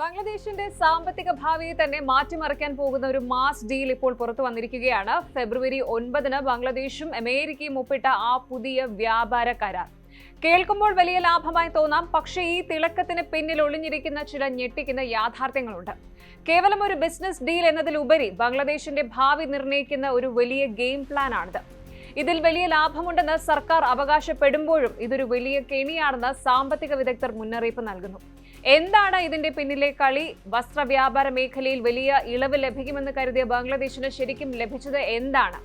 ബംഗ്ലാദേശിന്റെ സാമ്പത്തിക ഭാവിയെ തന്നെ മാറ്റിമറിക്കാൻ പോകുന്ന ഒരു മാസ് ഡീൽ ഇപ്പോൾ പുറത്തു വന്നിരിക്കുകയാണ്. ഫെബ്രുവരി 9-ന് ബംഗ്ലാദേശും അമേരിക്കയും ഒപ്പിട്ട ആ പുതിയ വ്യാപാര കരാർ കേൾക്കുമ്പോൾ വലിയ ലാഭമായി തോന്നാം. പക്ഷേ ഈ തിളക്കത്തിന് പിന്നിൽ ഒളിഞ്ഞിരിക്കുന്ന ചില ഞെട്ടിക്കുന്ന യാഥാർത്ഥ്യങ്ങളുണ്ട്. കേവലം ഒരു ബിസിനസ് ഡീൽ എന്നതിലുപരി ബംഗ്ലാദേശിന്റെ ഭാവി നിർണ്ണയിക്കുന്ന ഒരു വലിയ ഗെയിം പ്ലാൻ ആണിത്. ഇതിൽ വലിയ ലാഭമുണ്ടെന്ന് സർക്കാർ അവകാശപ്പെടുമ്പോഴും ഇതൊരു വലിയ കെണിയാണെന്ന് സാമ്പത്തിക വിദഗ്ധർ മുന്നറിയിപ്പ് നൽകുന്നു. എന്താണ് ഇതിന്റെ പിന്നിലെ കളി? വസ്ത്രവ്യാപാര മേഖലയിൽ വലിയ ഇളവ് ലഭിക്കുമെന്ന് കരുതിയ ബംഗ്ലാദേശിന് ശരിക്കും ലഭിച്ചത് എന്താണ്?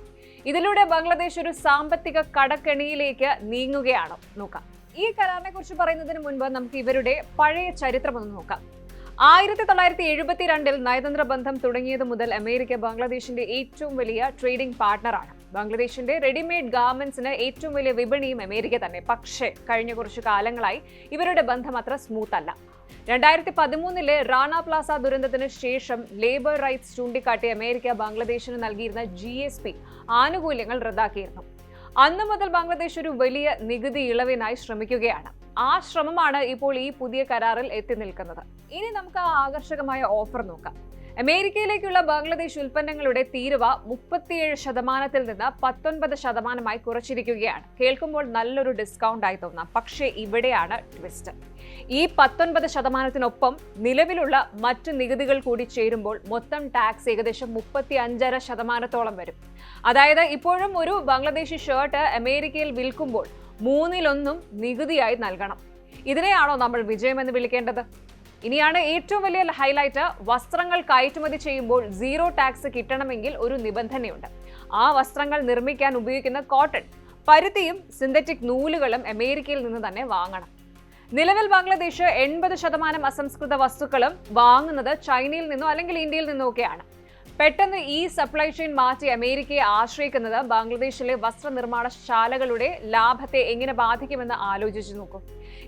ഇതിലൂടെ ബംഗ്ലാദേശ് ഒരു സാമ്പത്തിക കടക്കെണിയിലേക്ക് നീങ്ങുകയാണോ? നോക്കാം. ഈ കരാറിനെ കുറിച്ച് പറയുന്നതിന് മുൻപ് നമുക്ക് ഇവരുടെ പഴയ ചരിത്രം ഒന്ന് നോക്കാം. 1972-ൽ നയതന്ത്ര ബന്ധം തുടങ്ങിയത് മുതൽ അമേരിക്ക ബംഗ്ലാദേശിന്റെ ഏറ്റവും വലിയ ട്രേഡിംഗ് പാർട്ണറാണ്. ബംഗ്ലാദേശിന്റെ റെഡിമെയ്ഡ് ഗാർമെന്റ്സിന് ഏറ്റവും വലിയ വിപണിയും അമേരിക്ക തന്നെ. പക്ഷേ കഴിഞ്ഞ കുറച്ചു കാലങ്ങളായി ഇവരുടെ ബന്ധം അത്ര സ്മൂത്ത് അല്ല. 2013-ലെ റാണ പ്ലാസ ദുരന്തത്തിന് ശേഷം ലേബർ റൈറ്റ്സ് ചൂണ്ടിക്കാട്ടി അമേരിക്ക ബംഗ്ലാദേശിന് നൽകിയിരുന്ന GSP ആനുകൂല്യങ്ങൾ റദ്ദാക്കിയിരുന്നു. അന്നു മുതൽ ബംഗ്ലാദേശ് ഒരു വലിയ നികുതി ഇളവിനായി ശ്രമിക്കുകയാണ്. ആ ശ്രമമാണ് ഇപ്പോൾ ഈ പുതിയ കരാറിൽ എത്തി നിൽക്കുന്നത്. ഇനി നമുക്ക് ആ ആകർഷകമായ ഓഫർ നോക്കാം. അമേരിക്കയിലേക്കുള്ള ബംഗ്ലാദേശ് ഉൽപ്പന്നങ്ങളുടെ തീരുവ 37% നിന്ന് 19% കുറച്ചിരിക്കുകയാണ്. കേൾക്കുമ്പോൾ നല്ലൊരു ഡിസ്കൗണ്ട് ആയി തോന്നാം. പക്ഷേ ഇവിടെയാണ് ട്വിസ്റ്റ്. ഈ 19%-നൊപ്പം നിലവിലുള്ള മറ്റു നികുതികൾ കൂടി ചേരുമ്പോൾ മൊത്തം ടാക്സ് ഏകദേശം 35.5% വരും. അതായത് ഇപ്പോഴും ഒരു ബംഗ്ലാദേശി ഷർട്ട് അമേരിക്കയിൽ വിൽക്കുമ്പോൾ 1/3 നികുതിയായി നൽകണം. ഇതിനെയാണോ നമ്മൾ വിജയമെന്ന് വിളിക്കേണ്ടത്? ഇനിയാണ് ഏറ്റവും വലിയ ഹൈലൈറ്റ്. വസ്ത്രങ്ങൾ കയറ്റുമതി ചെയ്യുമ്പോൾ 0 ടാക്സ് കിട്ടണമെങ്കിൽ ഒരു നിബന്ധനയുണ്ട്. ആ വസ്ത്രങ്ങൾ നിർമ്മിക്കാൻ ഉപയോഗിക്കുന്ന കോട്ടൺ, പരുത്തിയും സിന്തറ്റിക് നൂലുകളും അമേരിക്കയിൽ നിന്ന് തന്നെ വാങ്ങണം. നിലവിൽ ബംഗ്ലാദേശ് 80% അസംസ്കൃത വസ്തുക്കളും വാങ്ങുന്നത് ചൈനയിൽ നിന്നോ അല്ലെങ്കിൽ ഇന്ത്യയിൽ നിന്നോ ഒക്കെയാണ്. പെട്ടെന്ന് ഈ സപ്ലൈ ചെയിൻ മാറ്റി അമേരിക്കയെ ആശ്രയിക്കുന്നത് ബംഗ്ലാദേശിലെ വസ്ത്രനിർമ്മാണശാലകളുടെ ലാഭത്തെ എങ്ങനെ ബാധിക്കുമെന്ന് ആലോചിച്ചു നോക്കൂ.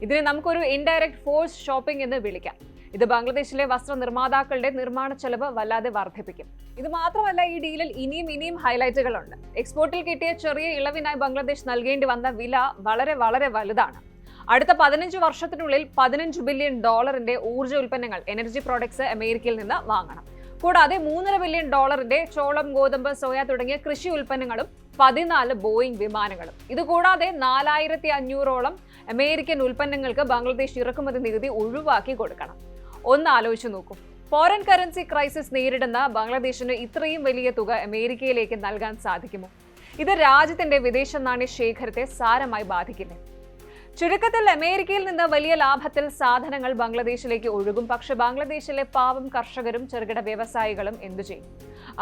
ഇതിനെ നമുക്കൊരു ഇൻഡയറക്റ്റ് ഫോഴ്സ് ഷോപ്പിംഗ് എന്ന് വിളിക്കാം. ഇത് ബംഗ്ലാദേശിലെ വസ്ത്ര നിർമ്മാതാക്കളുടെ നിർമ്മാണ ചെലവ് വല്ലാതെ വർദ്ധിപ്പിക്കും. ഇത് മാത്രമല്ല, ഈ ഡീലിൽ ഇനിയും ഹൈലൈറ്റുകളുണ്ട്. എക്സ്പോർട്ടിൽ കിട്ടിയ ചെറിയ ഇളവിനായി ബംഗ്ലാദേശ് നൽകേണ്ടി വന്ന വില വളരെ വലുതാണ്. അടുത്ത 15 വർഷത്തിനുള്ളിൽ $15 ബില്യൺ ഊർജ്ജ ഉൽപ്പന്നങ്ങൾ, എനർജി പ്രോഡക്ട്സ് അമേരിക്കയിൽ നിന്ന് വാങ്ങണം. കൂടാതെ $3.5 ബില്യൺ ചോളം, ഗോതമ്പ്, സോയ തുടങ്ങിയ കൃഷി ഉൽപ്പന്നങ്ങളും 14 ബോയിംഗ് വിമാനങ്ങളും. ഇതുകൂടാതെ 4500-ഓളം അമേരിക്കൻ ഉൽപ്പന്നങ്ങൾക്ക് ബംഗ്ലാദേശ് ഇറക്കുമതി നികുതി ഒഴിവാക്കി കൊടുക്കണം. ഒന്ന് ആലോചിച്ചു നോക്കൂ. ഫോറിൻ കറൻസി ക്രൈസിസ് നേരിടുന്ന ബംഗ്ലാദേശിന് ഇത്രയും വലിയ തുക അമേരിക്കയിലേക്ക് നൽകാൻ സാധിക്കുമോ? ഇത് രാജ്യത്തിന്റെ വിദേശ നാണ്യ ശേഖരത്തെ സാരമായി ബാധിക്കില്ലേ? ചുരുക്കത്തിൽ അമേരിക്കയിൽ നിന്ന് വലിയ ലാഭത്തിൽ സാധനങ്ങൾ ബംഗ്ലാദേശിലേക്ക് ഒഴുകും. പക്ഷെ ബംഗ്ലാദേശിലെ പാവം കർഷകരും ചെറുകിട വ്യവസായികളും എന്തു ചെയ്യും?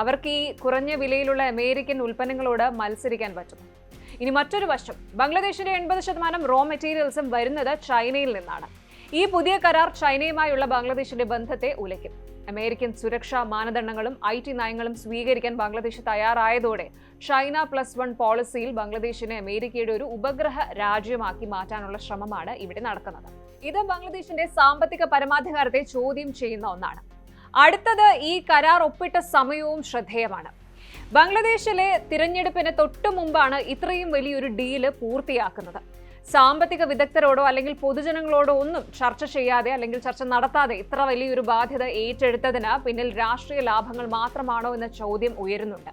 അവർക്ക് ഈ കുറഞ്ഞ വിലയിലുള്ള അമേരിക്കൻ ഉൽപ്പന്നങ്ങളോട് മത്സരിക്കാൻ പറ്റും. ഇനി മറ്റൊരു വശം, ബംഗ്ലാദേശിന്റെ 80% റോ മെറ്റീരിയൽസും വരുന്നത് ചൈനയിൽ നിന്നാണ്. ഈ പുതിയ കരാർ ചൈനയുമായുള്ള ബംഗ്ലാദേശിന്റെ ബന്ധത്തെ ഉലയ്ക്കും. അമേരിക്കൻ സുരക്ഷാ മാനദണ്ഡങ്ങളും IT നയങ്ങളും സ്വീകരിക്കാൻ ബംഗ്ലാദേശ് തയ്യാറായതോടെ ചൈന +1 പോളിസിയിൽ ബംഗ്ലാദേശിനെ അമേരിക്കയുടെ ഒരു ഉപഗ്രഹ രാജ്യമാക്കി മാറ്റാനുള്ള ശ്രമമാണ് ഇവിടെ നടക്കുന്നത്. ഇത് ബംഗ്ലാദേശിന്റെ സാമ്പത്തിക പരമാധികാരത്തെ ചോദ്യം ചെയ്യുന്ന ഒന്നാണ്. അടുത്തത്, ഈ കരാർ ഒപ്പിട്ട സമയവും ശ്രദ്ധേയമാണ്. ബംഗ്ലാദേശിലെ തിരഞ്ഞെടുപ്പിന് തൊട്ടു മുമ്പാണ് ഇത്രയും വലിയൊരു ഡീല് പൂർത്തിയാക്കുന്നത്. സാമ്പത്തിക വിദഗ്ധരോടോ അല്ലെങ്കിൽ പൊതുജനങ്ങളോടോ ഒന്നും ചർച്ച ചെയ്യാതെ അല്ലെങ്കിൽ ചർച്ച നടത്താതെ ഇത്ര വലിയൊരു ബാധ്യത ഏറ്റെടുത്തതിന് പിന്നിൽ രാഷ്ട്രീയ ലാഭങ്ങൾ മാത്രമാണോ എന്ന ചോദ്യം ഉയരുന്നുണ്ട്.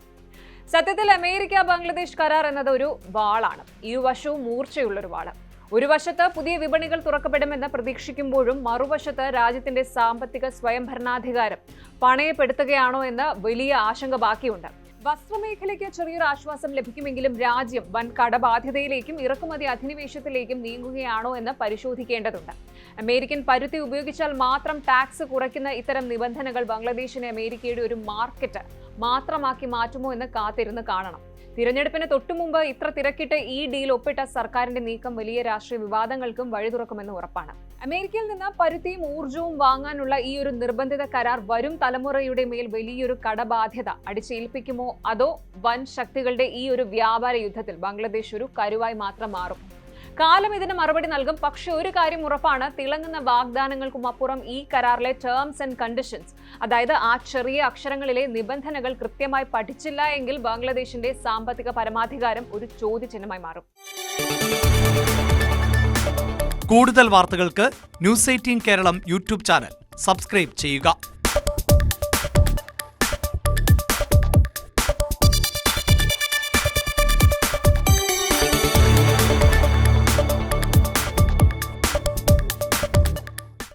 സത്യത്തിൽ അമേരിക്ക ബംഗ്ലാദേശ് കരാർ എന്നത് ഒരു വാളാണ്. ഇരുവശവും മൂർച്ചയുള്ളൊരു വാള്. ഒരു വശത്ത് പുതിയ വിപണികൾ തുറക്കപ്പെടുമെന്ന് പ്രതീക്ഷിക്കുമ്പോഴും മറുവശത്ത് രാജ്യത്തിന്റെ സാമ്പത്തിക സ്വയംഭരണാധികാരം പണയപ്പെടുത്തുകയാണോ എന്ന വലിയ ആശങ്ക ബാക്കിയുണ്ട്. വസ്ത്രമേഖലയ്ക്ക് ചെറിയൊരു ആശ്വാസം ലഭിക്കുമെങ്കിലും രാജ്യം വൻ കടബാധ്യതയിലേക്കും ഇറക്കുമതി അധിനിവേശത്തിലേക്കും നീങ്ങുകയാണോ എന്ന് പരിശോധിക്കേണ്ടതുണ്ട്. അമേരിക്കൻ പരുത്തി ഉപയോഗിച്ചാൽ മാത്രം ടാക്സ് കുറയ്ക്കുന്ന ഇത്തരം നിബന്ധനകൾ ബംഗ്ലാദേശിനെ അമേരിക്കയുടെ ഒരു മാർക്കറ്റ് മാത്രമാക്കി മാറ്റുമോ എന്ന് കാത്തിരുന്ന് കാണണം. തിരഞ്ഞെടുപ്പിന് തൊട്ടുമുമ്പ് ഇത്ര തിരക്കിട്ട് ഈ ഡീൽ ഒപ്പിട്ട സർക്കാരിന്റെ നീക്കം വലിയ രാഷ്ട്രീയ വിവാദങ്ങൾക്കും വഴി തുറക്കുമെന്ന് ഉറപ്പാണ്. അമേരിക്കയിൽ നിന്ന് പരുത്തിയും ഊർജ്ജവും വാങ്ങാനുള്ള ഈ ഒരു നിർബന്ധിത കരാർ വരും തലമുറയുടെ മേൽ വലിയൊരു കടബാധ്യത അടിച്ചേൽപ്പിക്കുമോ? അതോ വൻ ശക്തികളുടെ ഈ ഒരു വ്യാപാര യുദ്ധത്തിൽ ബംഗ്ലാദേശ് ഒരു കരുവായി മാത്രം മാറും? കാലം ഇതിന് മറുപടി നൽകും. പക്ഷെ ഒരു കാര്യം ഉറപ്പാണ്, തിളങ്ങുന്ന വാഗ്ദാനങ്ങൾക്കും അപ്പുറം ഈ കരാറിലെ ടേംസ് ആൻഡ് കണ്ടീഷൻസ്, അതായത് ആ ചെറിയ അക്ഷരങ്ങളിലെ നിബന്ധനകൾ കൃത്യമായി പഠിച്ചില്ല എങ്കിൽ ബംഗ്ലാദേശിന്റെ സാമ്പത്തിക പരമാധികാരം ഒരു ചോദ്യചിഹ്നമായി മാറും. കൂടുതൽ വാർത്തകൾക്ക് news 18 Keralam YouTube channel subscribe ചെയ്യുക.